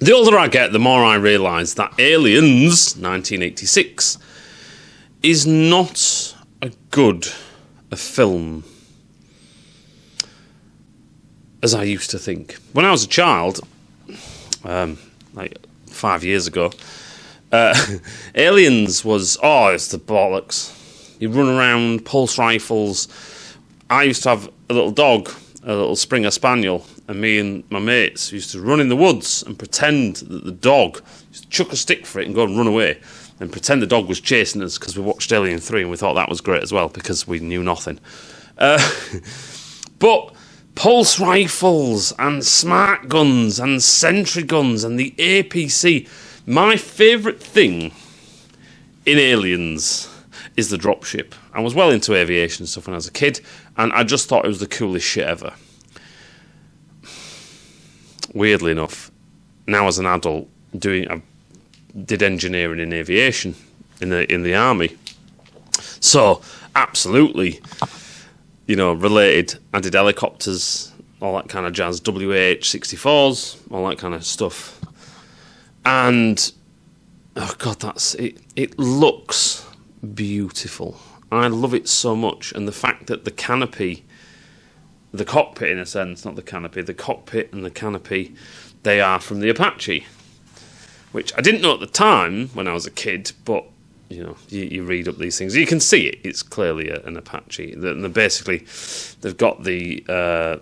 The older I get, the more I realise that Aliens 1986 is not a good a film as I used to think. When I was a child, like 5 years ago, Aliens was, it's the bollocks. You run around, pulse rifles. I used to have a little dog, a little Springer Spaniel, and me and my mates used to run in the woods and pretend that the dog, just chuck a stick for it and go and run away, and pretend the dog was chasing us because we watched Alien 3 and we thought that was great as well because we knew nothing. But pulse rifles and smart guns and sentry guns and the APC. My favourite thing in Aliens is the dropship. I was well into aviation stuff when I was a kid, and I just thought it was the coolest shit ever. Weirdly enough, now as an adult, I did engineering in aviation in the army. So, absolutely, related. I did helicopters, all that kind of jazz, WH-64s, all that kind of stuff. And, oh God, that's it. It looks beautiful. I love it so much. And the fact that the canopy, the cockpit in a sense, not the canopy, the cockpit and the canopy, they are from the Apache, which I didn't know at the time when I was a kid, but you read up these things, you can see it. It's clearly an Apache. They've got the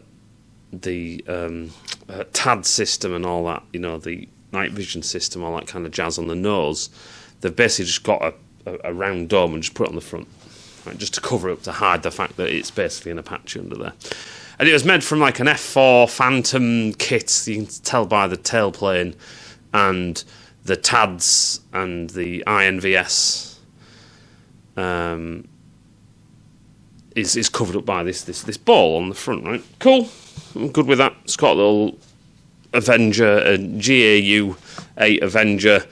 TAD system and all that, the night vision system, all that kind of jazz on the nose. They've basically just got a round dome and just put it on the front, right, just to cover it up, to hide the fact that it's basically an Apache under there. And it was made from like an F4 Phantom kit. You can tell by the tailplane and the TADs and the INVS is covered up by this ball on the front, right? Cool. I'm good with that. It's got a little Avenger, a GAU 8 Avenger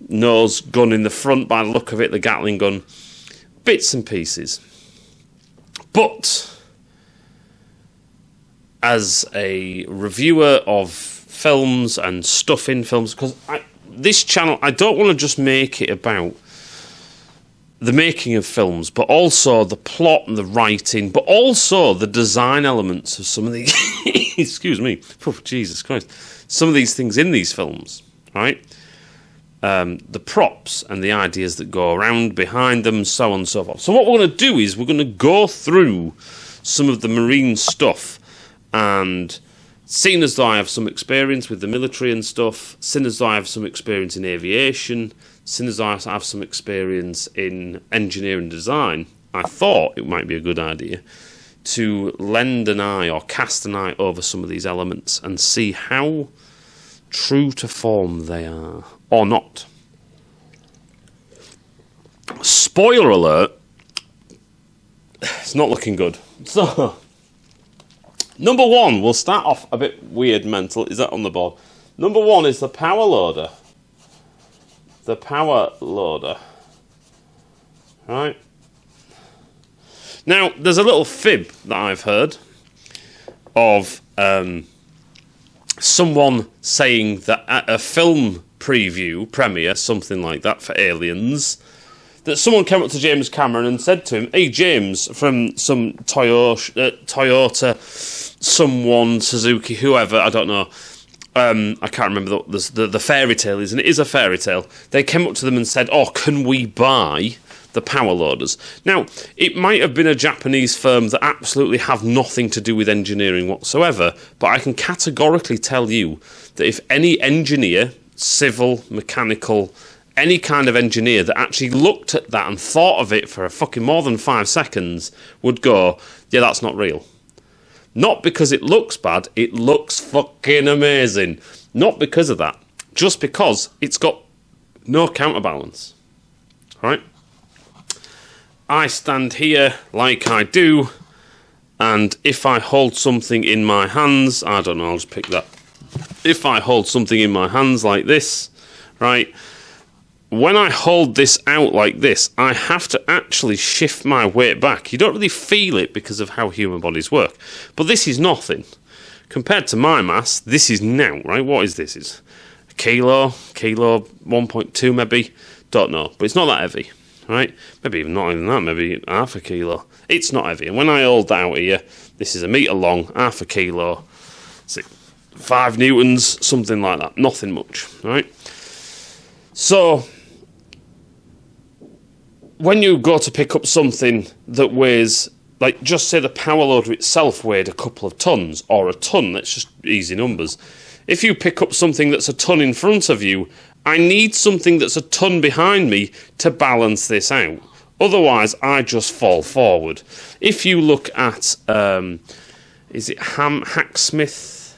nose gun in the front by the look of it, the Gatling gun. Bits and pieces. But as a reviewer of films and stuff in films, because this channel, I don't want to just make it about the making of films, but also the plot and the writing, but also the design elements of some of these excuse me, Jesus Christ, some of these things in these films, right? The props and the ideas that go around behind them, so on and so forth. So what we're going to do is we're going to go through some of the marine stuff, and seeing as though I have some experience with the military and stuff, seeing as though I have some experience in aviation, seeing as though I have some experience in engineering design, I thought it might be a good idea to lend an eye or cast an eye over some of these elements and see how true to form they are, or not. Spoiler alert, it's not looking good. So, number one, we'll start off a bit weird mental. Is that on the board? Number one is the power loader. The power loader. Right. Now, there's a little fib that I've heard of someone saying that at a film premiere, something like that for Aliens, that someone came up to James Cameron and said to him, "Hey James, from some Toyota, someone, Suzuki, whoever, I don't know, I can't remember the fairy tale is, and it is a fairy tale. They came up to them and said, can we buy the power loaders?" Now, it might have been a Japanese firm that absolutely have nothing to do with engineering whatsoever, but I can categorically tell you that if any engineer, civil, mechanical, any kind of engineer that actually looked at that and thought of it for a fucking more than 5 seconds would go, yeah, that's not real. Not because it looks bad, it looks fucking amazing. Not because of that, just because it's got no counterbalance. Right? I stand here like I do, and if I hold something in my hands, I don't know, I'll just pick that. If I hold something in my hands like this, right, when I hold this out like this, I have to actually shift my weight back. You don't really feel it because of how human bodies work. But this is nothing. Compared to my mass, this is now, right? What is this? It's a kilo 1.2 maybe, don't know, but it's not that heavy, right? Maybe even not even that, maybe half a kilo. It's not heavy, and when I hold that out here, this is 1 metre long, half a kilo, 5 newtons, something like that, nothing much, right? So when you go to pick up something that weighs, like, just say the power loader itself weighed a couple of tons, or a ton, that's just easy numbers. If you pick up something that's a ton in front of you, I need something that's a ton behind me to balance this out. Otherwise, I just fall forward. If you look at, is it Hacksmith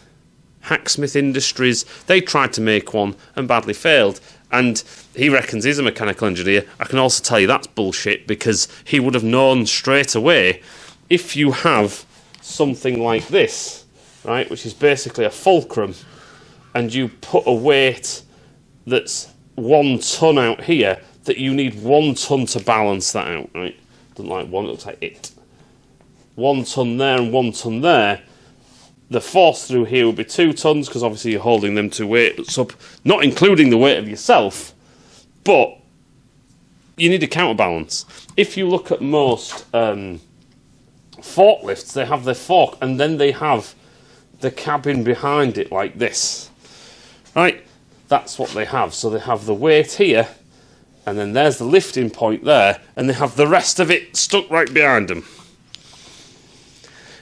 Industries, they tried to make one and badly failed. And he reckons he's a mechanical engineer. I can also tell you that's bullshit, because he would have known straight away if you have something like this, right, which is basically a fulcrum, and you put a weight that's 1 ton out here, that you need 1 ton to balance that out, right? Doesn't like one, it looks like it. 1 ton there and 1 ton there. The force through here would be 2 tons, because obviously you're holding them to weights up, not including the weight of yourself, but you need a counterbalance. If you look at most forklifts, they have their fork, and then they have the cabin behind it like this, right? That's what they have. So they have the weight here, and then there's the lifting point there, and they have the rest of it stuck right behind them.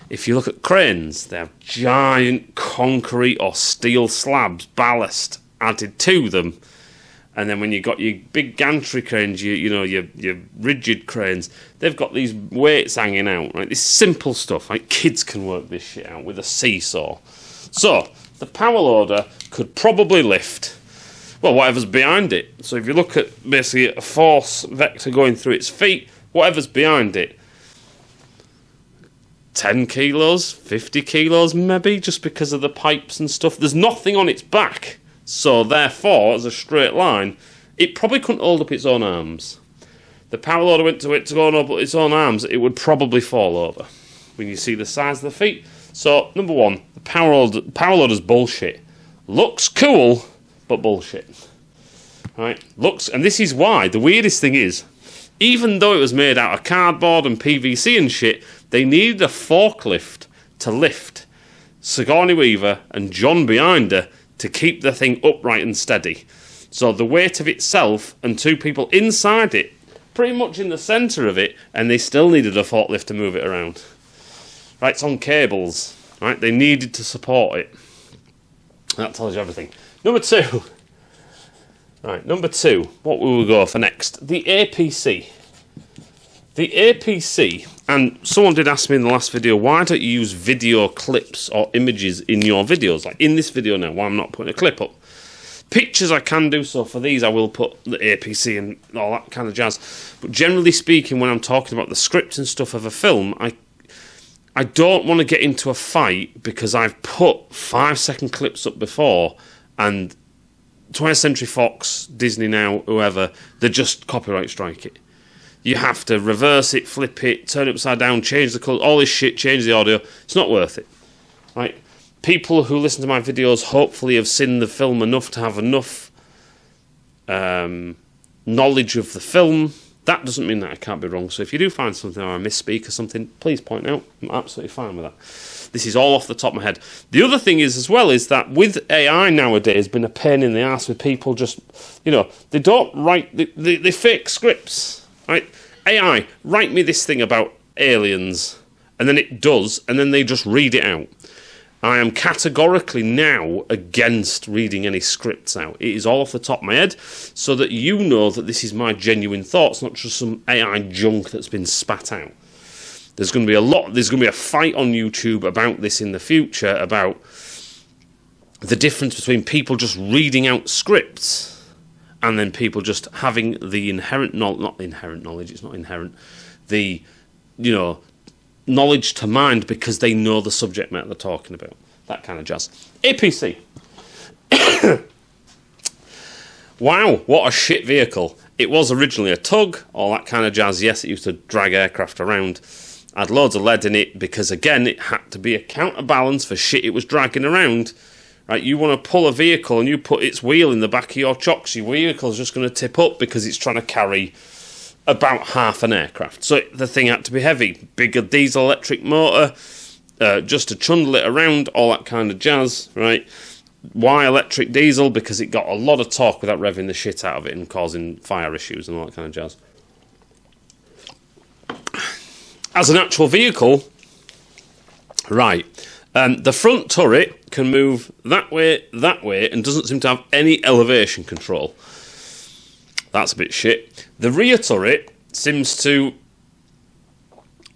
If you look at cranes, they have giant concrete or steel slabs, ballast added to them. And then when you've got your big gantry cranes, your rigid cranes, they've got these weights hanging out, right? This simple stuff, like kids can work this shit out with a seesaw. So the power loader could probably lift, well, whatever's behind it. So if you look at basically a force vector going through its feet, whatever's behind it, 10 kilos, 50 kilos maybe, just because of the pipes and stuff. There's nothing on its back, so therefore, as a straight line, it probably couldn't hold up its own arms. The power loader went to it to go and hold up its own arms, it would probably fall over when you see the size of the feet. So, number one, the power loader's bullshit. Looks cool, but bullshit. Right? Looks, and this is why, the weirdest thing is, even though it was made out of cardboard and PVC and shit, they needed a forklift to lift Sigourney Weaver and John behind her to keep the thing upright and steady. So the weight of itself and 2 people inside it, pretty much in the centre of it, and they still needed a forklift to move it around. Right, it's on cables. Right, they needed to support it. That tells you everything. Number 2. Right, number 2. What will we go for next? The APC. The APC, and someone did ask me in the last video, why don't you use video clips or images in your videos? Like in this video now, why I'm not putting a clip up. Pictures I can do, so for these I will put the APC and all that kind of jazz. But generally speaking, when I'm talking about the script and stuff of a film, I don't want to get into a fight because I've put 5-second clips up before, and 20th Century Fox, Disney now, whoever, they just copyright strike it. You have to reverse it, flip it, turn it upside down, change the colour, all this shit, change the audio. It's not worth it. Right? People who listen to my videos hopefully have seen the film enough to have enough knowledge of the film. That doesn't mean that I can't be wrong. So if you do find something or I misspeak or something, please point out. I'm absolutely fine with that. This is all off the top of my head. The other thing is, as well, is that with AI nowadays, been a pain in the ass with people just, they don't write, they fake scripts. Right? AI, write me this thing about aliens, and then it does, and then they just read it out. I am categorically now against reading any scripts out. It is all off the top of my head, so that you know that this is my genuine thoughts, not just some AI junk that's been spat out. There's going to be a fight on YouTube about this in the future, about the difference between people just reading out scripts and then people just having the inherent knowledge, it's not inherent, the, knowledge to mind because they know the subject matter they're talking about. That kind of jazz. APC. Wow, what a shit vehicle. It was originally a tug, all that kind of jazz. Yes, it used to drag aircraft around. Had loads of lead in it because, again, it had to be a counterbalance for shit it was dragging around. right? You want to pull a vehicle and you put its wheel in the back of your chocks, your vehicle's just going to tip up because it's trying to carry about half an aircraft. So the thing had to be heavy. Bigger diesel electric motor, just to trundle it around, all that kind of jazz, right? Why electric diesel? Because it got a lot of torque without revving the shit out of it and causing fire issues and all that kind of jazz. As an actual vehicle, right, the front turret can move that way, and doesn't seem to have any elevation control. That's a bit shit. The rear turret seems to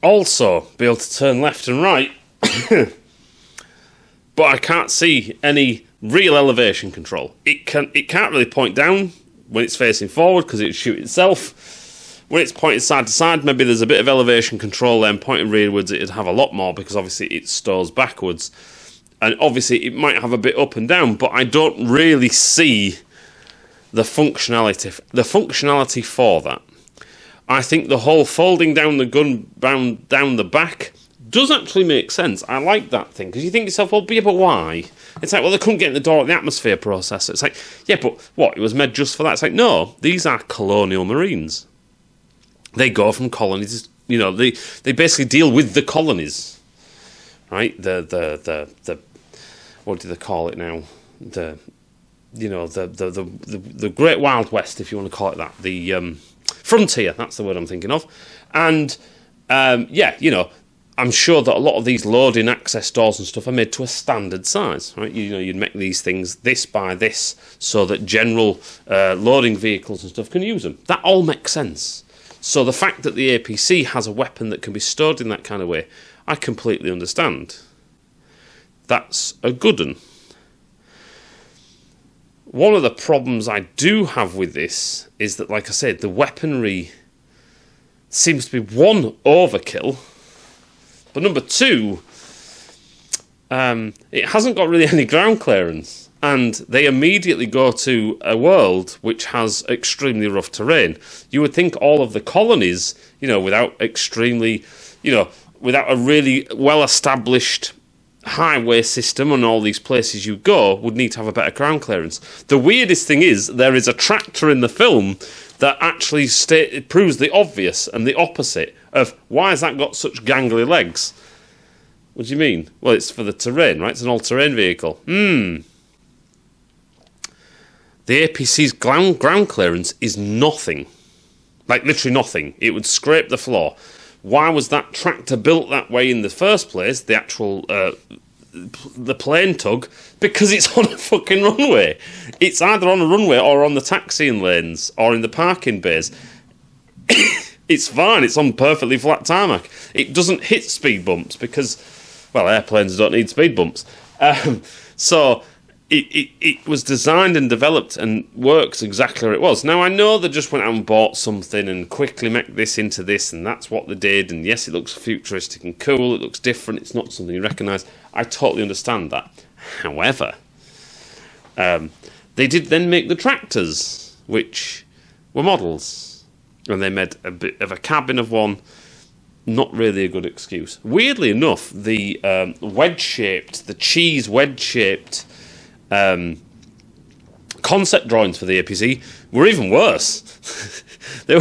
also be able to turn left and right, but I can't see any real elevation control. It can't really point down when it's facing forward because it'd shoot itself. When it's pointing side to side, maybe there's a bit of elevation control there, and pointing rearwards it'd have a lot more because obviously it stows backwards. And obviously it might have a bit up and down, but I don't really see the functionality for that. I think the whole folding down the gun down the back does actually make sense. I like that thing, because you think to yourself, well, yeah, but why? It's like, well, they couldn't get in the door at the atmosphere processor. It's like, yeah, but what? It was made just for that. It's like, no, these are Colonial Marines. They go from colonies, you know, they basically deal with the colonies, right? The what do they call it now? The Great Wild West, if you want to call it that. The frontier, that's the word I'm thinking of. And, yeah, you know, I'm sure that a lot of these loading access doors and stuff are made to a standard size, right? You know, you'd make these things this by this so that general loading vehicles and stuff can use them. That all makes sense. So the fact that the APC has a weapon that can be stored in that kind of way, I completely understand. That's a good one. One of the problems I do have with this is that, like I said, the weaponry seems to be, one, overkill, but number two, it hasn't got really any ground clearance, and they immediately go to a world which has extremely rough terrain. You would think all of the colonies, you know, without a really well-established highway system and all these places you go, would need to have a better ground clearance. The weirdest thing is, there is a tractor in the film that actually it proves the obvious and the opposite of why has that got such gangly legs. What do you mean? Well, it's for the terrain, right? It's an all-terrain vehicle. The APC's ground clearance is nothing. Like, literally nothing. It would scrape the floor. Why was that tractor built that way in the first place, the actual, the plane tug? Because it's on a fucking runway. It's either on a runway or on the taxiing lanes or in the parking bays. It's fine, it's on perfectly flat tarmac. It doesn't hit speed bumps because, well, airplanes don't need speed bumps. So it was designed and developed and works exactly where it was. Now, I know they just went out and bought something and quickly make this into this, and that's what they did. And yes, it looks futuristic and cool. It looks different. It's not something you recognise. I totally understand that. However, they did then make the tractors, which were models. And they made a bit of a cabin of one. Not really a good excuse. Weirdly enough, the cheese wedge-shaped concept drawings for the APC were even worse. they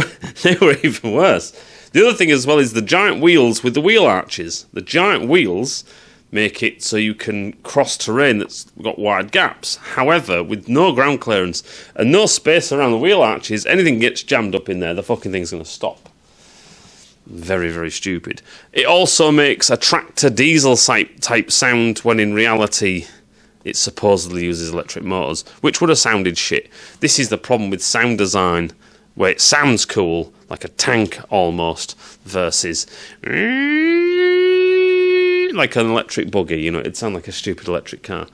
were even worse. The other thing as well is the giant wheels with the wheel arches. The giant wheels make it so you can cross terrain that's got wide gaps. However, with no ground clearance and no space around the wheel arches, anything gets jammed up in there, the fucking thing's going to stop. Very, very stupid. It also makes a tractor diesel type sound when in reality it supposedly uses electric motors, which would have sounded shit. This is the problem with sound design, where it sounds cool, like a tank almost, versus like an electric buggy, you know, it'd sound like a stupid electric car.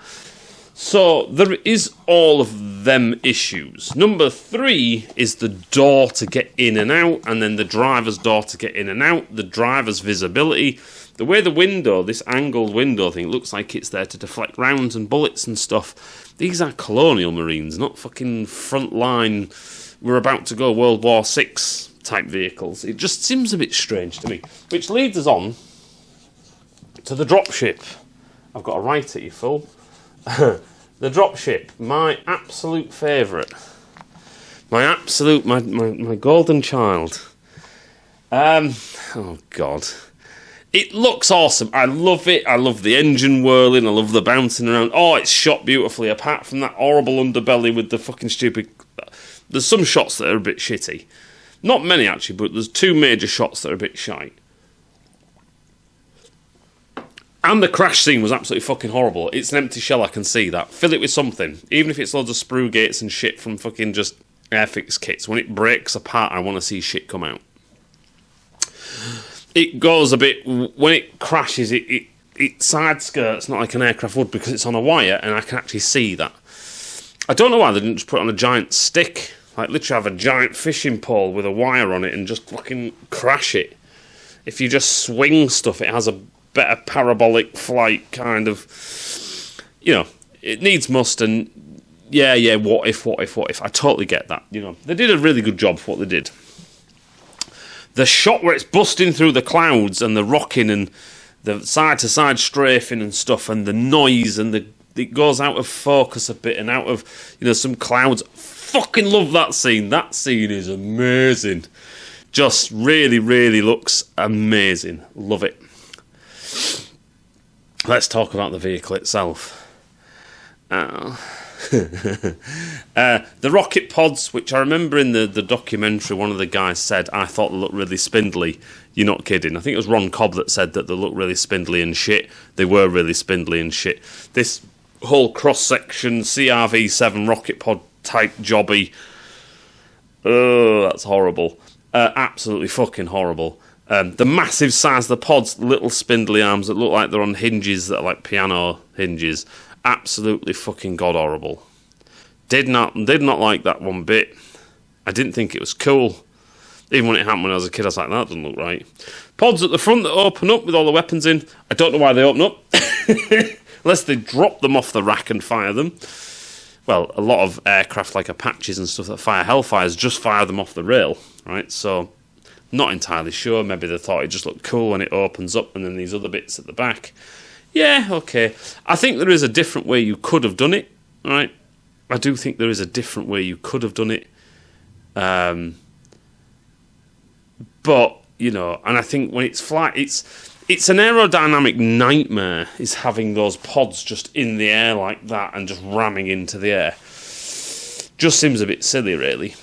So there is all of them issues. Number 3 is the door to get in and out, and then the driver's door to get in and out, the driver's visibility. The way the window, this angled window thing, looks like it's there to deflect rounds and bullets and stuff. These are Colonial Marines, not fucking frontline, we're about to go World War VI type vehicles. It just seems a bit strange to me. Which leads us on to the dropship. I've got to write it, you fool. The dropship, my absolute favourite. My golden child. Oh God. It looks awesome. I love it. I love the engine whirling. I love the bouncing around. Oh, it's shot beautifully. Apart from that horrible underbelly with the fucking stupid... There's some shots that are a bit shitty. Not many, actually, but there's 2 major shots that are a bit shite. And the crash scene was absolutely fucking horrible. It's an empty shell, I can see that. Fill it with something. Even if it's loads of sprue gates and shit from fucking just Airfix kits. When it breaks apart, I want to see shit come out. It goes a bit... When it crashes, it side skirts, not like an aircraft would, because it's on a wire, and I can actually see that. I don't know why they didn't just put it on a giant stick. Like, literally have a giant fishing pole with a wire on it and just fucking crash it. If you just swing stuff, it has a better parabolic flight, kind of. You know, it needs must, and yeah, what if? I totally get that, you know. They did a really good job for what they did. The shot where it's busting through the clouds and the rocking and the side-to-side strafing and stuff and the noise and it goes out of focus a bit and out of, you know, some clouds. Fucking love that scene. That scene is amazing. Just really, really looks amazing. Love it. Let's talk about the vehicle itself. The rocket pods, which I remember in the documentary, one of the guys said, I thought they looked really spindly. You're not kidding. I think it was Ron Cobb that said that they looked really spindly and shit. They were really spindly and shit. This whole cross-section CRV-7 rocket pod type jobby. Oh, that's horrible. Absolutely fucking horrible. The massive size of the pods, little spindly arms that look like they're on hinges that are like piano hinges. Absolutely fucking god horrible. Did not like that one bit. I didn't think it was cool. Even when it happened when I was a kid, I was like, that doesn't look right. Pods at the front that open up with all the weapons in. I don't know why they open up. Unless they drop them off the rack and fire them. Well, a lot of aircraft like Apaches and stuff that fire Hellfires just fire them off the rail, right? So, not entirely sure. Maybe they thought it just looked cool when it opens up and then these other bits at the back. Yeah, okay. I think there is a different way you could have done it, right? I do think there is a different way you could have done it. But, you know, and I think when it's flat, it's an aerodynamic nightmare, is having those pods just in the air like that and just ramming into the air. Just seems a bit silly, really.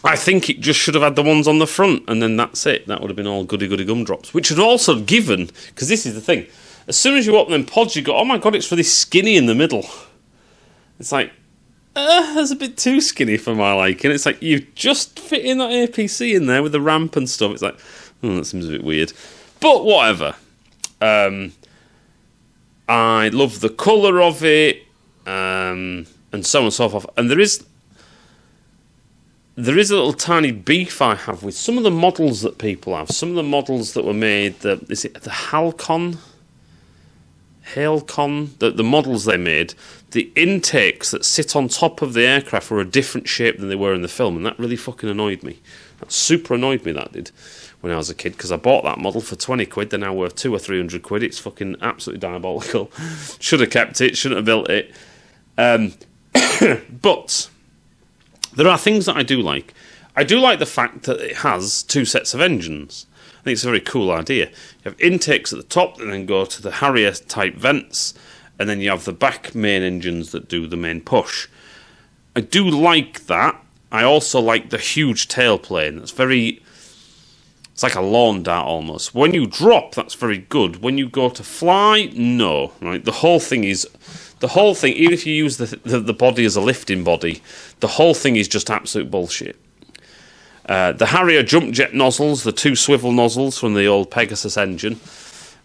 I think it just should have had the ones on the front, and then that's it. That would have been all goody-goody gumdrops. Which had also given, because this is the thing, as soon as you open them pods, you go, oh my god, it's really skinny in the middle. It's like, that's a bit too skinny for my liking. It's like, you just fit in that APC in there with the ramp and stuff. It's like, that seems a bit weird. But whatever. I love the colour of it, and so on and so forth. And there is a little tiny beef I have with some of the models that people have. Some of the models that were made, is it the Halcon, the models they made, the intakes that sit on top of the aircraft were a different shape than they were in the film, and that really fucking annoyed me. That super annoyed me, that did, when I was a kid, because I bought that model for 20 quid, they're now worth 200 or 300 quid. It's fucking absolutely diabolical. Should have kept it, shouldn't have built it. But there are things that I do like. I do like the fact that it has 2 sets of engines. I think it's a very cool idea. You have intakes at the top that then go to the Harrier-type vents, and then you have the back main engines that do the main push. I do like that. I also like the huge tailplane. It's like a lawn dart almost. When you drop, that's very good. When you go to fly, no. Right? The whole thing, even if you use the body as a lifting body, the whole thing is just absolute bullshit. The Harrier jump jet nozzles, the 2 swivel nozzles from the old Pegasus engine,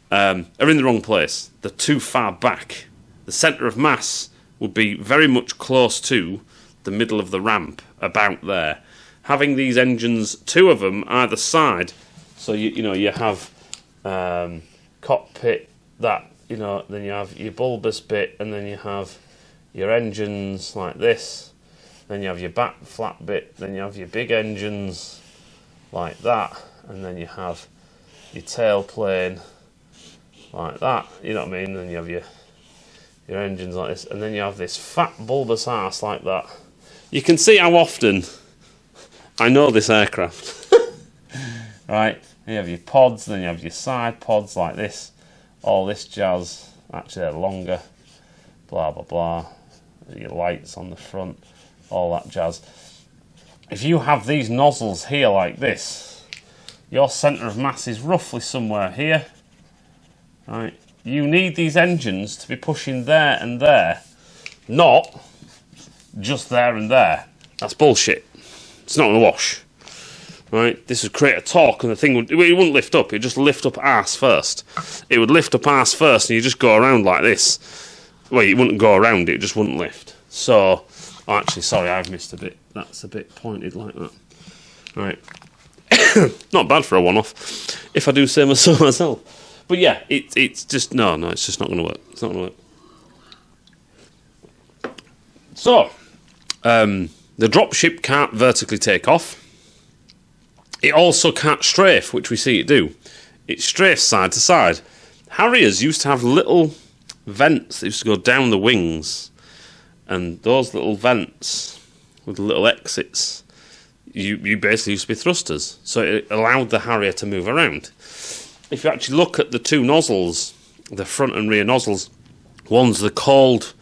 are in the wrong place. They're too far back. The centre of mass would be very much close to the middle of the ramp, about there. Having these engines, 2 of them either side, so you have cockpit, that, then you have your bulbous bit, and then you have your engines like this. Then you have your back flat bit, then you have your big engines like that, and then you have your tail plane like that, you know what I mean? Then you have your your engine's like this, and then you have this fat bulbous arse like that. You can see how often I know this aircraft. Right, you have your pods, then you have your side pods like this, all this jazz. Actually, they're longer, blah blah blah. Your lights on the front, all that jazz. If you have these nozzles here like this, your centre of mass is roughly somewhere here. Right, you need these engines to be pushing there and there, not just there and there. That's bullshit. It's not going to wash. Right, this would create a torque, and the thing it wouldn't lift up. It'd just lift up arse first. It would lift up arse first, and you just go around like this. Well, you wouldn't go around it; just wouldn't lift. So, actually, sorry, I've missed a bit. That's a bit pointed like that. Right, not bad for a one-off, if I do say so myself. But yeah, it's just no, it's just not going to work. It's not going to work. So, the dropship can't vertically take off. It also can't strafe, which we see it do. It strafes side to side. Harriers used to have little vents that used to go down the wings, and those little vents with little exits, you basically used to be thrusters. So it allowed the Harrier to move around. If you actually look at the two nozzles, the front and rear nozzles, one's the cold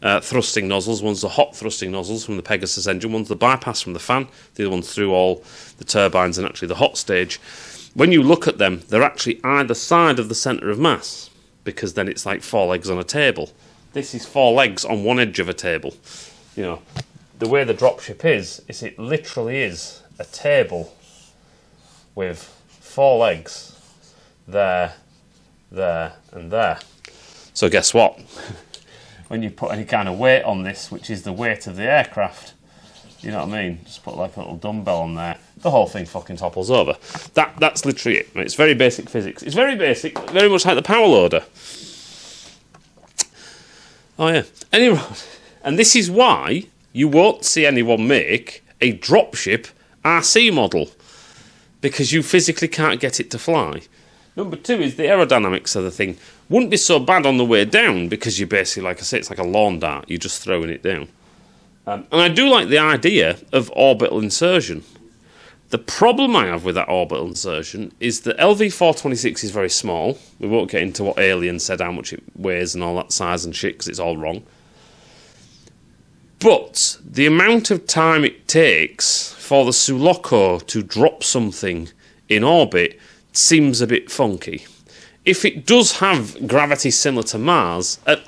thrusting nozzles, one's the hot thrusting nozzles from the Pegasus engine, one's the bypass from the fan, the other one's through all the turbines and actually the hot stage. When you look at them, they're actually either side of the centre of mass, because then it's like four legs on a table. This is four legs on one edge of a table. You know, the way the dropship is it literally is a table with four legs, there, and there. So guess what? When you put any kind of weight on this, which is the weight of the aircraft, you know what I mean? Just put like a little dumbbell on there, the whole thing fucking topples over. That's literally it. It's very basic physics. It's very basic, very much like the power loader. Oh yeah. Anyway, and this is why you won't see anyone make a dropship RC model, because you physically can't get it to fly. Number two is the aerodynamics of the thing wouldn't be so bad on the way down, because you basically, like I say, it's like a lawn dart. You're just throwing it down. And I do like the idea of orbital insertion. The problem I have with that orbital insertion is that LV-426 is very small. We won't get into what Alien said, how much it weighs and all that size and shit, because it's all wrong. But the amount of time it takes for the Sulaco to drop something in orbit seems a bit funky. If it does have gravity similar to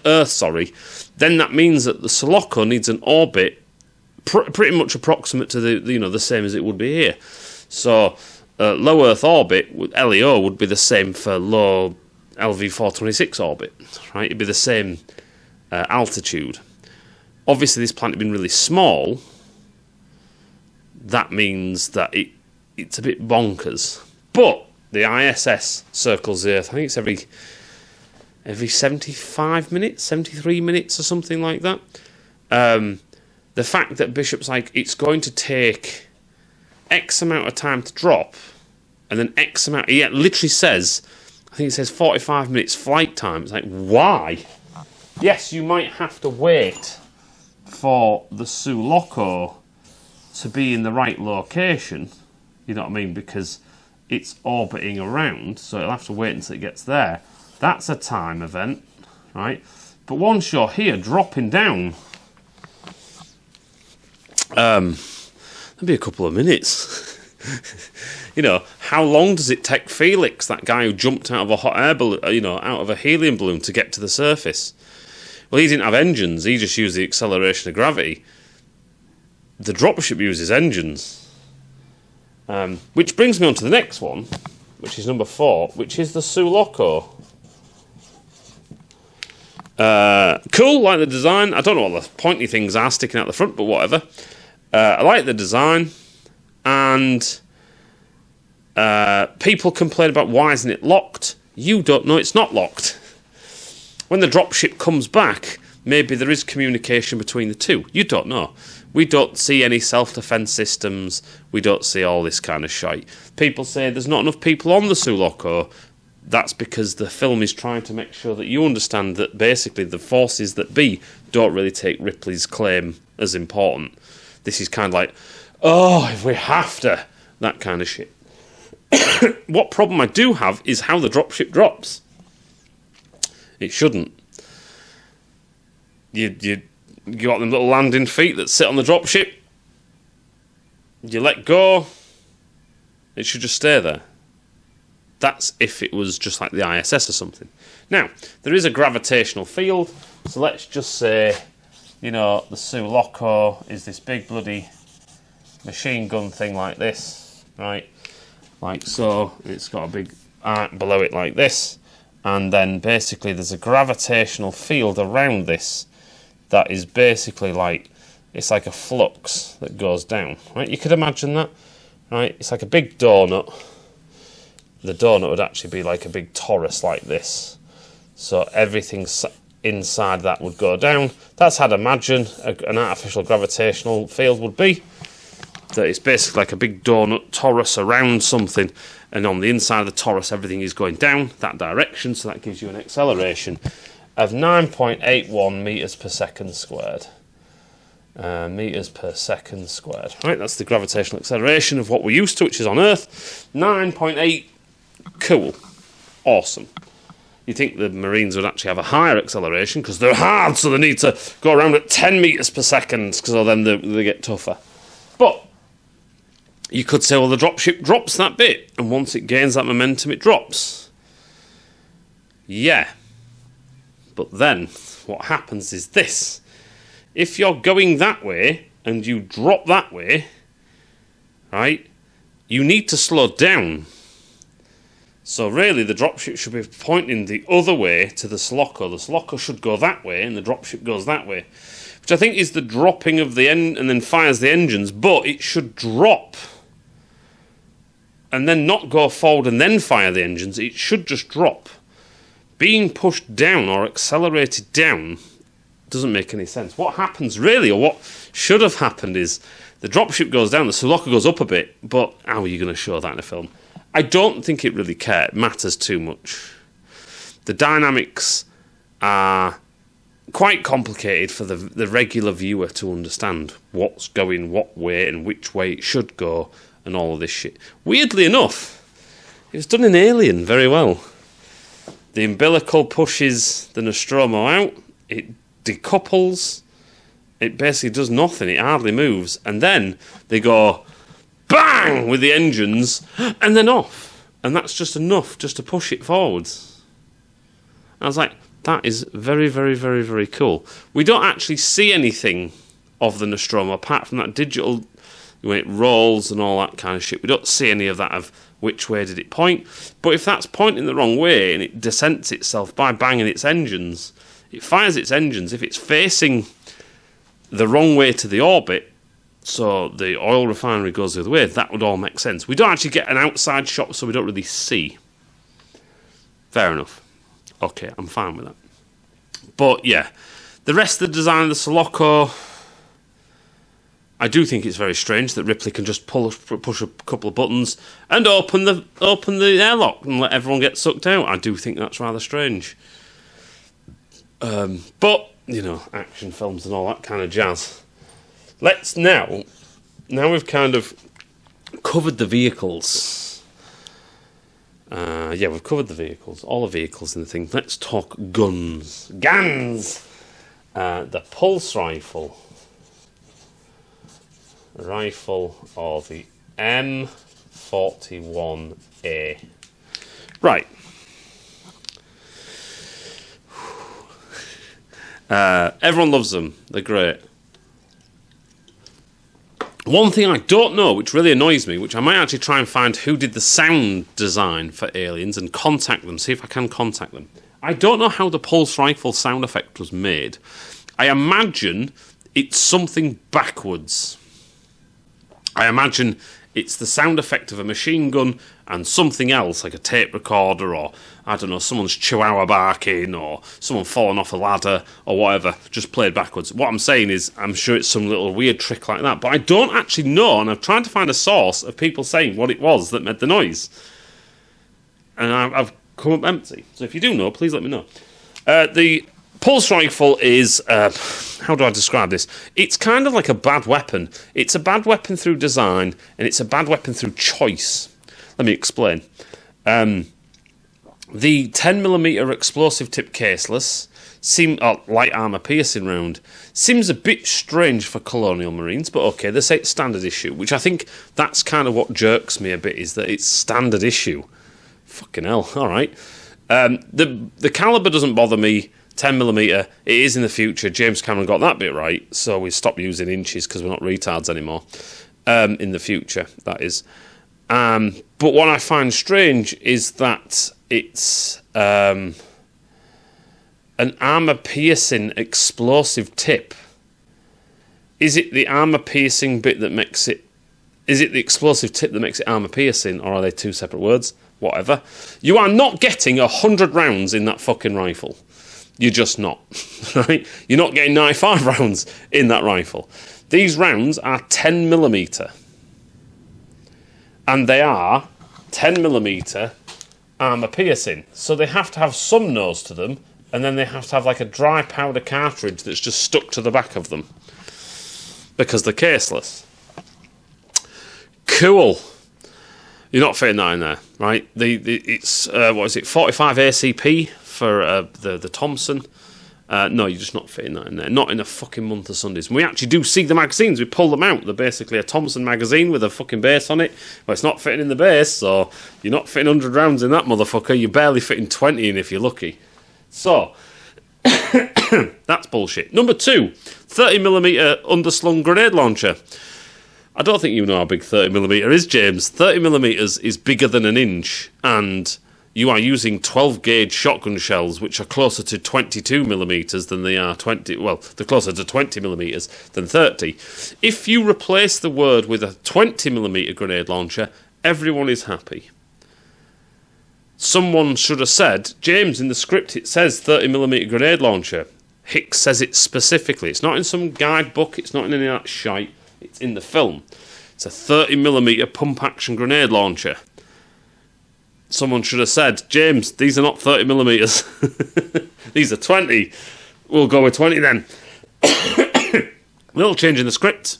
Earth, then that means that the Sulaco needs an orbit pretty much approximate to the same as it would be here. So low Earth orbit with LEO would be the same for low LV-426 orbit, right? It'd be the same altitude. Obviously, this planet being really small, that means that it's a bit bonkers. But the ISS circles the Earth, I think it's every 75 minutes, 73 minutes or something like that. The fact that Bishop's like, it's going to take X amount of time to drop, and then X amount, he literally says, I think it says 45 minutes flight time. It's like, why? Yes, you might have to wait for the Sulaco to be in the right location, you know what I mean, because it's orbiting around, so it'll have to wait until it gets there. That's a time event, right? But once you're here, dropping down, that'd be a couple of minutes. You know, how long does it take Felix, that guy who jumped out of a hot air balloon, out of a helium balloon to get to the surface? Well, he didn't have engines, he just used the acceleration of gravity. The dropship uses engines. Which brings me on to the next one, which is number 4, which is the Sulaco. Cool, like the design. I don't know what the pointy things are sticking out the front, but whatever. I like the design, and people complain about why isn't it locked. You don't know it's not locked. When the dropship comes back, maybe there is communication between the two. You don't know. We don't see any self-defense systems. We don't see all this kind of shite. People say there's not enough people on the Sulaco. that's because the film is trying to make sure that you understand that basically the forces that be don't really take Ripley's claim as important. This is kind of like, oh, if we have to, that kind of shit. What problem I do have is how the dropship drops. It shouldn't. You got them little landing feet that sit on the dropship. You let go. It should just stay there. That's if it was just like the ISS or something. Now, there is a gravitational field, so let's just say, the Sulaco is this big bloody machine gun thing like this, right? Like so. It's got a big arc below it like this, and then basically there's a gravitational field around this that is basically like, it's like a flux that goes down, right? You could imagine that, right? It's like a big donut. The donut would actually be like a big torus like this. So everything inside that would go down. That's how I'd imagine an artificial gravitational field would be. That it's basically like a big donut torus around something, and on the inside of the torus everything is going down that direction, so that gives you an acceleration of 9.81 metres per second squared. Metres per second squared. Right, that's the gravitational acceleration of what we're used to, which is on Earth. 9.8. Cool. Awesome. You think the Marines would actually have a higher acceleration because they're hard, so they need to go around at 10 metres per second, because then they get tougher. But you could say, well, the dropship drops that bit, and once it gains that momentum, it drops. Yeah. But then, what happens is this. If you're going that way, and you drop that way, right, you need to slow down. So really, the dropship should be pointing the other way to the Sulaco. The Sulaco should go that way, and the dropship goes that way, which I think is the dropping of the end, and then fires the engines. But it should drop, and then not go forward and then fire the engines. It should just drop. Being pushed down or accelerated down doesn't make any sense. What happens really, or what should have happened, is the dropship goes down, the Sulaco goes up a bit. But how are you going to show that in a film? I don't think it really matters too much. The dynamics are quite complicated for the regular viewer to understand what's going what way and which way it should go and all of this shit. Weirdly enough, it was done in Alien very well. The umbilical pushes the Nostromo out, it decouples, it basically does nothing, it hardly moves, and then they go bang with the engines, and then off. And that's just enough just to push it forwards. I was like, that is very, very, very, very cool. We don't actually see anything of the Nostromo apart from that digital, when it rolls and all that kind of shit. We don't see any of that of which way did it point. But if that's pointing the wrong way and it descents itself by banging its engines, it fires its engines. If it's facing the wrong way to the orbit, so the oil refinery goes the other way, that would all make sense. We don't actually get an outside shot, so we don't really see. Fair enough. Okay, I'm fine with that. But yeah, the rest of the design of the Sulaco, I do think it's very strange that Ripley can just push a couple of buttons and open the airlock and let everyone get sucked out. I do think that's rather strange. But, action films and all that kind of jazz. Let's now we've kind of covered the vehicles. We've covered the vehicles, all the vehicles in the thing. Let's talk guns. Guns! The pulse rifle. Or the M41A. Right. Everyone loves them. They're great. One thing I don't know, which really annoys me, which I might actually try and find who did the sound design for Aliens and contact them, see if I can contact them. I don't know how the pulse rifle sound effect was made. I imagine it's something backwards. I imagine it's the sound effect of a machine gun and something else, like a tape recorder, or, I don't know, someone's chihuahua barking, or someone falling off a ladder, or whatever, just played backwards. What I'm saying is, I'm sure it's some little weird trick like that, but I don't actually know, and I've tried to find a source of people saying what it was that made the noise. And I've come up empty. So if you do know, please let me know. The pulse rifle is, how do I describe this? It's kind of like a bad weapon. It's a bad weapon through design, and it's a bad weapon through choice. Let me explain. The 10mm explosive tip caseless, light armour piercing round, seems a bit strange for Colonial Marines, but okay, they say it's standard issue, which I think that's kind of what jerks me a bit, is that it's standard issue. Fucking hell, alright. The calibre doesn't bother me. 10mm, it is in the future. James Cameron got that bit right, so we stopped using inches because we're not retards anymore. In the future, that is. But what I find strange is that it's an armour-piercing explosive tip. Is it the armour-piercing bit that makes it... Is it the explosive tip that makes it armour-piercing, or are they two separate words? Whatever. You are not getting 100 rounds in that fucking rifle. You're just not. Right? You're not getting 95 rounds in that rifle. These rounds are 10mm. And they are 10mm armour piercing. So they have to have some nose to them, and then they have to have like a dry powder cartridge that's just stuck to the back of them. Because they're caseless. Cool. You're not fitting that in there, right? It's, what is it, 45 ACP for the Thompson. No, you're just not fitting that in there. Not in a fucking month of Sundays. And we actually do see the magazines. We pull them out. They're basically a Thompson magazine with a fucking base on it. But it's not fitting in the base, so you're not fitting 100 rounds in that motherfucker. You're barely fitting 20 in if you're lucky. So, that's bullshit. Number 2, 30mm underslung grenade launcher. I don't think you know how big 30mm is, James. 30mm is bigger than an inch, and you are using 12-gauge shotgun shells, which are closer to 22mm than they are 20... Well, they're closer to 20mm than 30. If you replace the word with a 20mm grenade launcher, everyone is happy. Someone should have said, James, in the script it says 30mm grenade launcher. Hicks says it specifically. It's not in some guidebook, it's not in any of that shite. It's in the film. It's a 30mm pump-action grenade launcher. Someone should have said, James, these are not 30mm. These are 20. We'll go with 20 then. Little change in the script.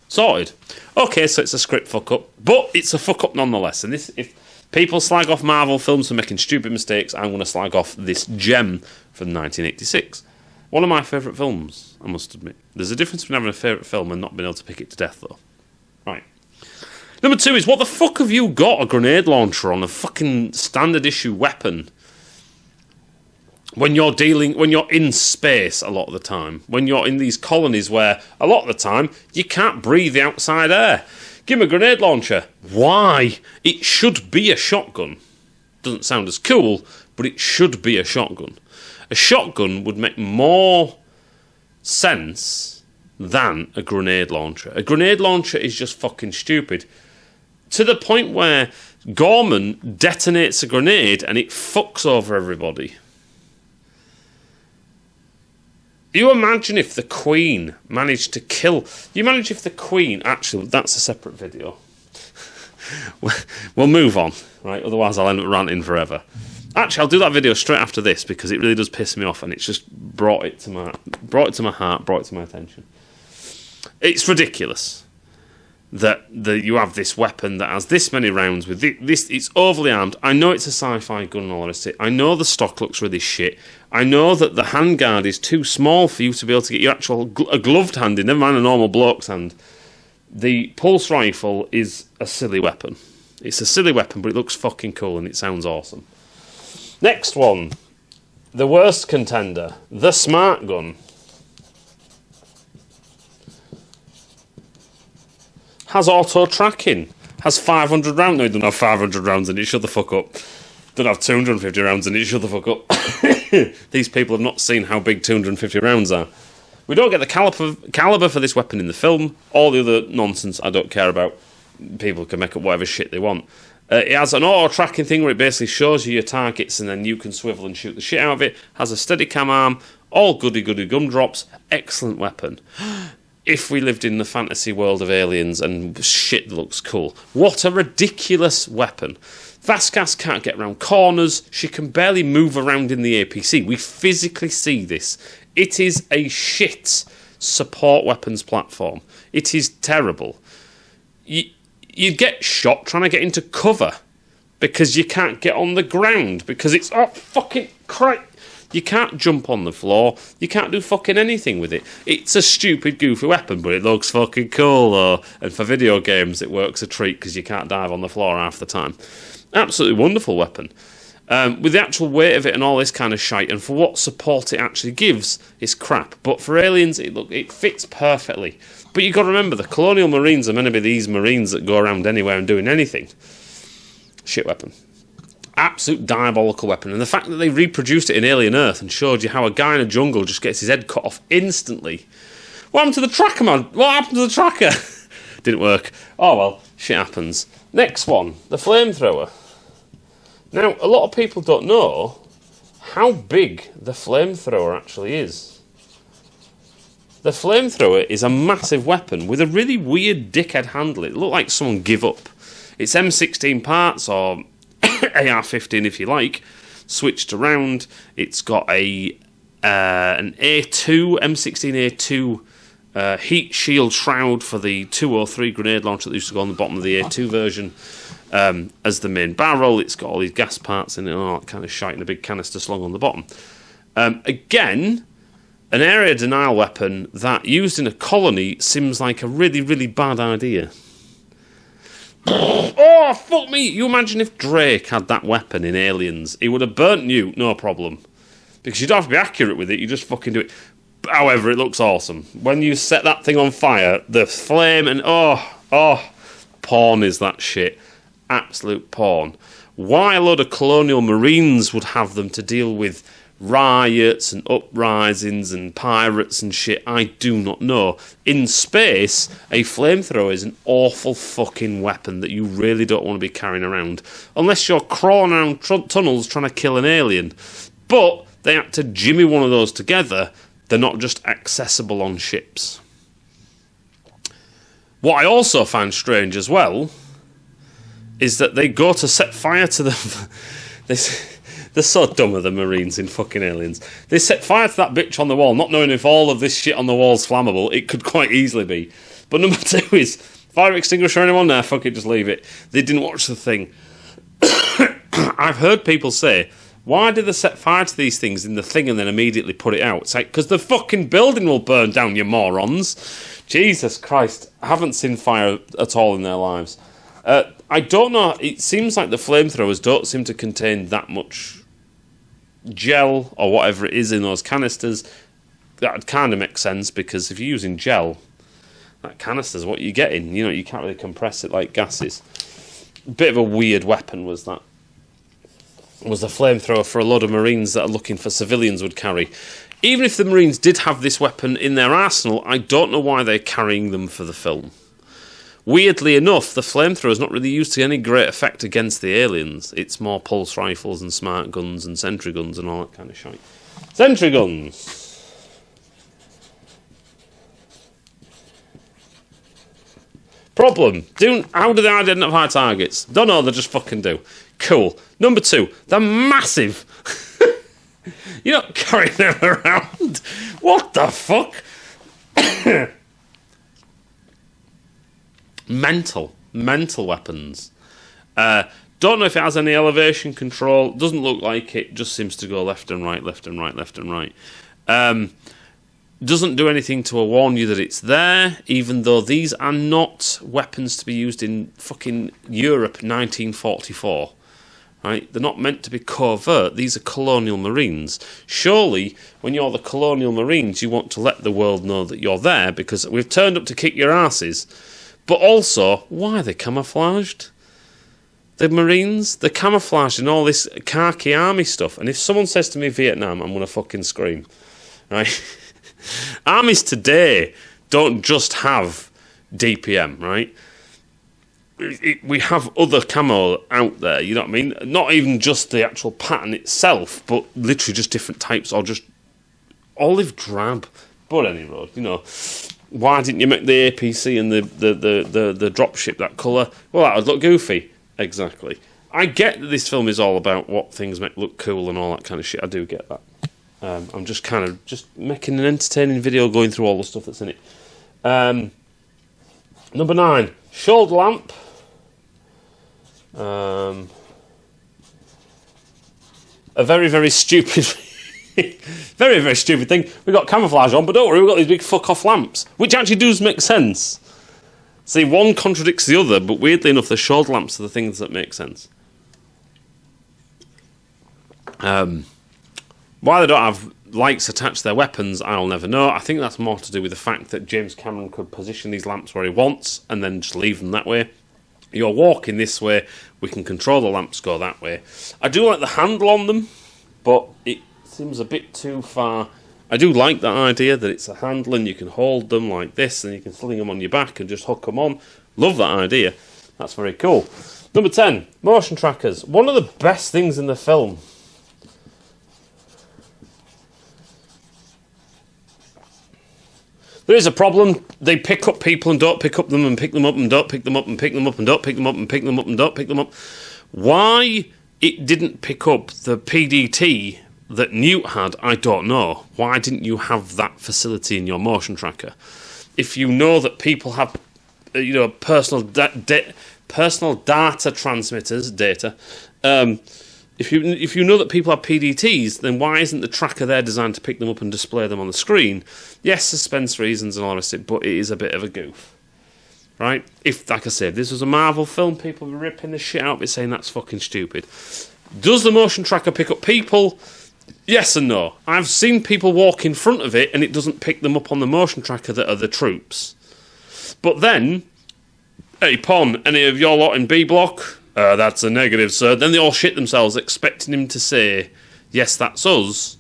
Sorted. Okay, so it's a script fuck-up. But it's a fuck-up nonetheless. And this, if people slag off Marvel films for making stupid mistakes, I'm going to slag off this gem from 1986. One of my favourite films, I must admit. There's a difference between having a favourite film and not being able to pick it to death, though. Right. Number 2 is, what the fuck have you got a grenade launcher on a fucking standard issue weapon? When you're in space a lot of the time. When you're in these colonies where, a lot of the time, you can't breathe the outside air. Give me a grenade launcher. Why? It should be a shotgun. Doesn't sound as cool, but it should be a shotgun. A shotgun would make more sense than a grenade launcher. A grenade launcher is just fucking stupid. To the point where Gorman detonates a grenade and it fucks over everybody. You imagine if the Queen managed to kill... You imagine if the Queen... Actually, that's a separate video. We'll move on, right? Otherwise I'll end up ranting forever. Actually, I'll do that video straight after this because it really does piss me off, and it's just brought it to my heart, brought it to my attention. It's ridiculous that you have this weapon that has this many rounds with this. It's overly armed. I know it's a sci-fi gun and all the rest of it. I know the stock looks really shit. I know that the handguard is too small for you to be able to get your actual a gloved hand in, never mind a normal bloke's hand. The pulse rifle is a silly weapon. It's a silly weapon, but it looks fucking cool and it sounds awesome. Next one, the worst contender, the smart gun. Has auto tracking, has 500 rounds. No, it doesn't have 500 rounds in it, shut the fuck up. Doesn't have 250 rounds in it, shut the fuck up. These people have not seen how big 250 rounds are. We don't get the caliber for this weapon in the film. All the other nonsense I don't care about. People can make up whatever shit they want. It has an auto-tracking thing where it basically shows you your targets and then you can swivel and shoot the shit out of it. Has a Steadicam arm, all goody-goody gumdrops. Excellent weapon. if we lived in the fantasy world of aliens and shit looks cool. What a ridiculous weapon. Vasquez can't get around corners. She can barely move around in the APC. We physically see this. It is a shit support weapons platform. It is terrible. You get shot trying to get into cover because you can't get on the ground because it's fucking crap. You can't jump on the floor. You can't do fucking anything with it. It's a stupid, goofy weapon, but it looks fucking cool, though. And for video games, it works a treat because you can't dive on the floor half the time. Absolutely wonderful weapon. With the actual weight of it and all this kind of shite, and for what support it actually gives, it's crap. But for aliens, it fits perfectly. But you've got to remember, the Colonial Marines are meant to be these Marines that go around anywhere and doing anything. Shit weapon. Absolute diabolical weapon. And the fact that they reproduced it in Alien Earth and showed you how a guy in a jungle just gets his head cut off instantly. What happened to the tracker, man? What happened to the tracker? Didn't work. Oh well, shit happens. Next one, the Flamethrower. Now, a lot of people don't know how big the Flamethrower actually is. The Flamethrower is a massive weapon with a really weird dickhead handle. It looked like someone give up. It's M16 parts, or AR-15 if you like, switched around. It's got an A2, M16A2 heat shield shroud for the 203 grenade launcher that used to go on the bottom of the A2 version as the main barrel. It's got all these gas parts in it and all that kind of shite and a big canister slung on the bottom. Again, an area denial weapon that, used in a colony, seems like a really, really bad idea. Oh, fuck me! You imagine if Drake had that weapon in Aliens. He would have burnt you, no problem. Because you don't have to be accurate with it, you just fucking do it. However, it looks awesome. When you set that thing on fire, the flame and... porn is that shit. Absolute porn. Why a load of Colonial Marines would have them to deal with riots and uprisings and pirates and shit, I do not know. In space, a flamethrower is an awful fucking weapon that you really don't want to be carrying around. Unless you're crawling around tunnels trying to kill an alien. But they had to jimmy one of those together. They're not just accessible on ships. What I also find strange as well is that they go to set fire to the... They're so dumb of the Marines in fucking Aliens. They set fire to that bitch on the wall, not knowing if all of this shit on the wall's flammable. It could quite easily be. But number two is, fire extinguisher anyone there? Fuck it, just leave it. They didn't watch the thing. I've heard people say, why do they set fire to these things in the thing and then immediately put it out? It's like, because the fucking building will burn down, you morons. Jesus Christ. I haven't seen fire at all in their lives. I don't know. It seems like the flamethrowers don't seem to contain that much gel or whatever it is in those canisters. That kind of makes sense, because if you're using gel, that canister's what you're getting. You know, you can't really compress it like gases. Bit of a weird weapon was that. Was the flamethrower for a lot of Marines that are looking for civilians would carry. Even if the Marines did have this weapon in their arsenal, I don't know why they're carrying them for the film. Weirdly enough, the flamethrower is not really used to any great effect against the aliens. It's more pulse rifles and smart guns and sentry guns and all that kind of shit. Sentry guns! Problem. How do they identify targets? Don't know, they just fucking do. Cool. Number two, they're massive. You're not carrying them around. What the fuck? Mental weapons. Don't know if it has any elevation control. Doesn't look like it. Just seems to go left and right, left and right, left and right. Doesn't do anything to warn you that it's there, even though these are not weapons to be used in fucking Europe 1944. Right? They're not meant to be covert. These are Colonial Marines. Surely, when you're the Colonial Marines, you want to let the world know that you're there, because we've turned up to kick your asses. But also, why are they camouflaged? The Marines, they're camouflaged in all this khaki army stuff. And if someone says to me Vietnam, I'm going to fucking scream. Right? Armies today don't just have DPM, right? We have other camo out there, you know what I mean? Not even just the actual pattern itself, but literally just different types, or just olive drab. But anyway, you know... Why didn't you make the APC and the dropship that colour? Well, that would look goofy. Exactly. I get that this film is all about what things make look cool and all that kind of shit. I do get that. I'm just kind of just making an entertaining video going through all the stuff that's in it. Number 9, shoulder lamp. A very, very stupid, very, very stupid thing. We've got camouflage on, but don't worry, we've got these big fuck-off lamps, which actually does make sense. See, one contradicts the other, but weirdly enough, the shoulder lamps are the things that make sense. Why they don't have lights attached to their weapons, I'll never know. I think that's more to do with the fact that James Cameron could position these lamps where he wants and then just leave them that way. You're walking this way, we can control the lamps go that way. I do like the handle on them, but it seems a bit too far. I do like that idea that it's a handle and you can hold them like this and you can sling them on your back and just hook them on. Love that idea. That's very cool. Number 10, motion trackers. One of the best things in the film. There is a problem. They pick up people and don't pick up them and pick them up and don't pick them up and pick them up and don't pick them up and pick them up and don't pick them up. Why it didn't pick up the PDT that Newt had, I don't know. Why didn't you have that facility in your motion tracker? If you know that people have, personal data transmitters, if you know that people have PDTs, then why isn't the tracker there designed to pick them up and display them on the screen? Yes, suspense reasons and all the rest of it, but it is a bit of a goof. Right? If, like I said, this was a Marvel film, people would be ripping the shit out of it saying that's fucking stupid. Does the motion tracker pick up people? Yes and no. I've seen people walk in front of it and it doesn't pick them up on the motion tracker that are the troops. But then, hey, Pon, any of your lot in B block? That's a negative, sir. Then they all shit themselves expecting him to say, yes, that's us.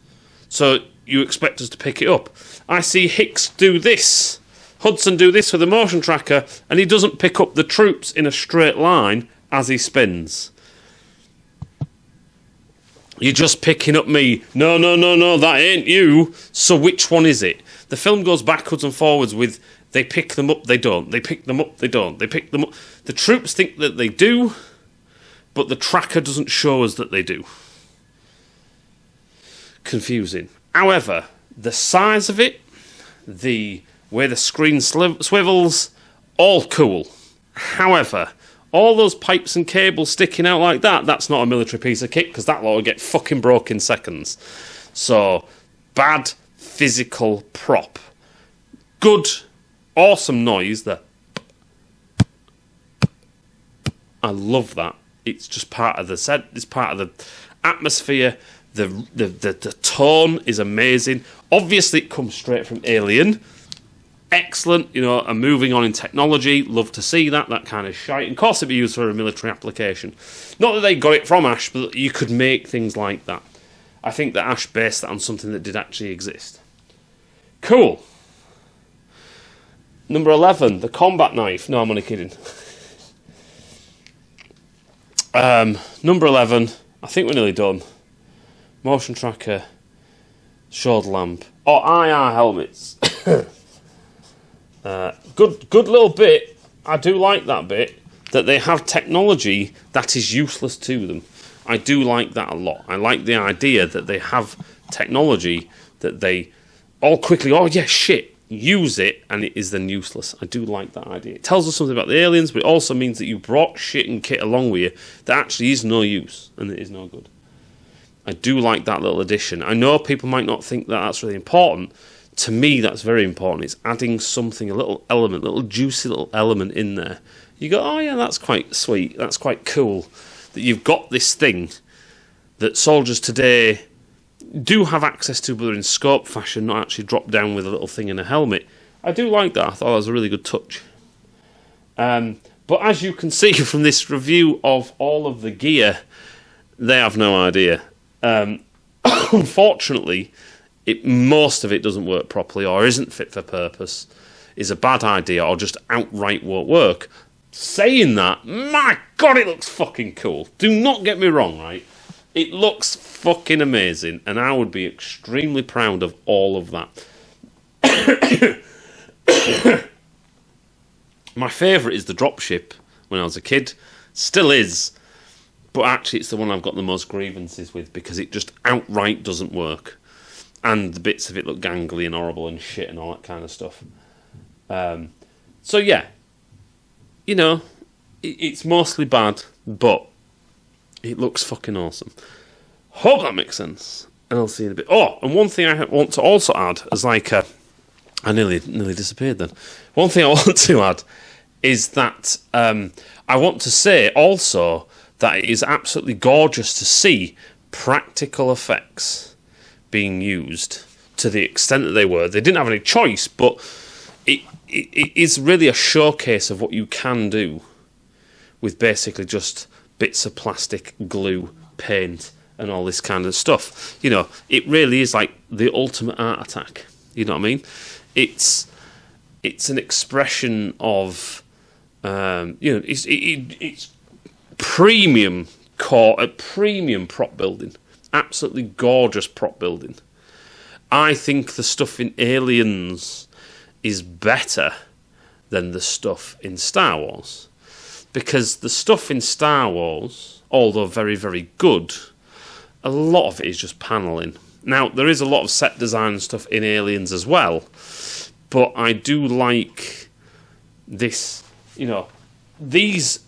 So you expect us to pick it up. I see Hicks do this. Hudson do this with the motion tracker, and he doesn't pick up the troops in a straight line as he spins. You're just picking up me. No, that ain't you. So which one is it? The film goes backwards and forwards with they pick them up, they don't. They pick them up, they don't. They pick them up. The troops think that they do, but the tracker doesn't show us that they do. Confusing. However, the size of it, the way the screen swivels, all cool. However, all those pipes and cables sticking out like that, that's not a military piece of kit, because that lot will get fucking broke in seconds. So, bad physical prop. Good, awesome noise. I love that. It's just part of the set. It's part of the atmosphere. The tone is amazing. Obviously, it comes straight from Alien. Excellent, and moving on in technology. Love to see that kind of shite. And of course, it'd be used for a military application. Not that they got it from Ash, but you could make things like that. I think that Ash based that on something that did actually exist. Cool. Number 11, the combat knife. No, I'm only kidding. Number 11, I think we're nearly done. Motion tracker, shoulder lamp, or IR helmets. Good little bit. I do like that bit, that they have technology that is useless to them. I do like that a lot. I like the idea that they have technology that they all quickly, use it, and it is then useless. I do like that idea. It tells us something about the aliens, but it also means that you brought shit and kit along with you that actually is no use, and it is no good. I do like that little addition. I know people might not think that that's really important. To me, that's very important. It's adding something, a little element, little juicy little element in there. You go, oh yeah, that's quite sweet. That's quite cool that you've got this thing that soldiers today do have access to, but they're in scope fashion, not actually drop down with a little thing in a helmet. I do like that. I thought that was a really good touch. But as you can see from this review of all of the gear, they have no idea. Unfortunately, most of it doesn't work properly or isn't fit for purpose, is a bad idea, or just outright won't work. Saying that, my God, it looks fucking cool. Do not get me wrong, right? It looks fucking amazing, and I would be extremely proud of all of that. My favourite is the dropship when I was a kid. Still is. But actually it's the one I've got the most grievances with because it just outright doesn't work. And the bits of it look gangly and horrible and shit and all that kind of stuff. So yeah. You know, it's mostly bad, but it looks fucking awesome. Hope that makes sense. And I'll see you in a bit. Oh, and one thing I want to also add as like a... I nearly disappeared then. One thing I want to add is that I want to say also that it is absolutely gorgeous to see practical effects being used to the extent that they were. They didn't have any choice, but it is really a showcase of what you can do with basically just bits of plastic, glue, paint, and all this kind of stuff. You know, it really is like the ultimate art attack. You know what I mean? It's an expression of, it's premium premium prop building. Absolutely gorgeous prop building. I think the stuff in Aliens is better than the stuff in Star Wars. Because the stuff in Star Wars, although very, very good, a lot of it is just paneling. Now, there is a lot of set design stuff in Aliens as well, but I do like this, you know, these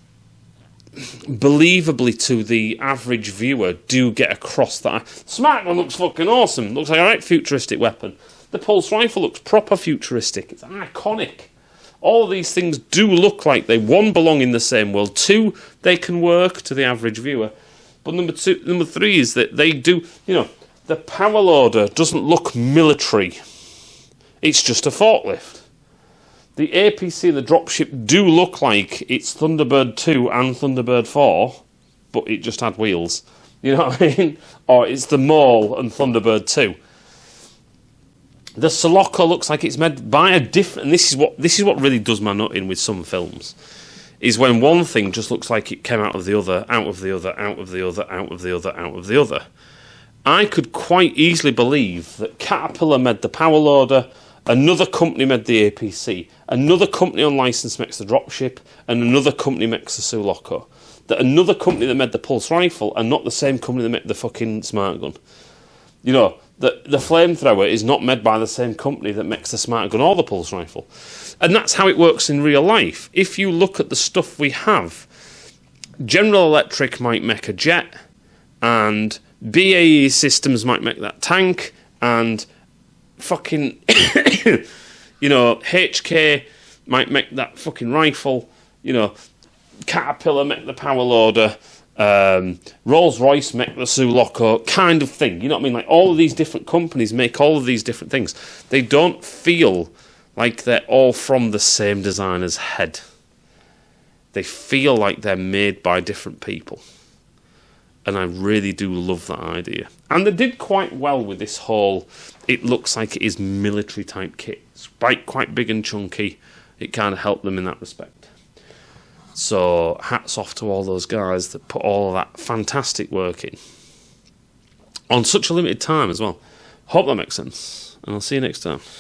believably to the average viewer do get across that. Smart Gun looks fucking awesome. Looks like a right futuristic weapon. The pulse rifle looks proper futuristic. It's iconic. All of these things do look like they, one, belong in the same world, two, they can work to the average viewer. But number three is that they do, you know, the power loader doesn't look military. It's just a forklift. The APC and the dropship do look like it's Thunderbird 2 and Thunderbird 4, but it just had wheels. You know what I mean? Or it's the Maul and Thunderbird 2. The Sulaco looks like it's made by a different... And this is what really does my nut in with some films, is when one thing just looks like it came out of the other, out of the other, out of the other, out of the other, out of the other. I could quite easily believe that Caterpillar made the power loader, another company made the APC, another company on license makes the dropship, and another company makes the Sulaco. That another company that made the pulse rifle and not the same company that made the fucking smart gun. You know, the Flamethrower is not made by the same company that makes the smart gun or the pulse rifle. And that's how it works in real life. If you look at the stuff we have, General Electric might make a jet, and BAE Systems might make that tank, and fucking, you know, HK might make that fucking rifle, you know, Caterpillar make the power loader, Rolls-Royce make the Sulaco, kind of thing. You know what I mean? Like, all of these different companies make all of these different things. They don't feel like they're all from the same designer's head. They feel like they're made by different people. And I really do love that idea. And they did quite well with this whole, it looks like it is military type kit. It's quite big and chunky. It kind of helped them in that respect. So hats off to all those guys that put all of that fantastic work in. On such a limited time as well. Hope that makes sense. And I'll see you next time.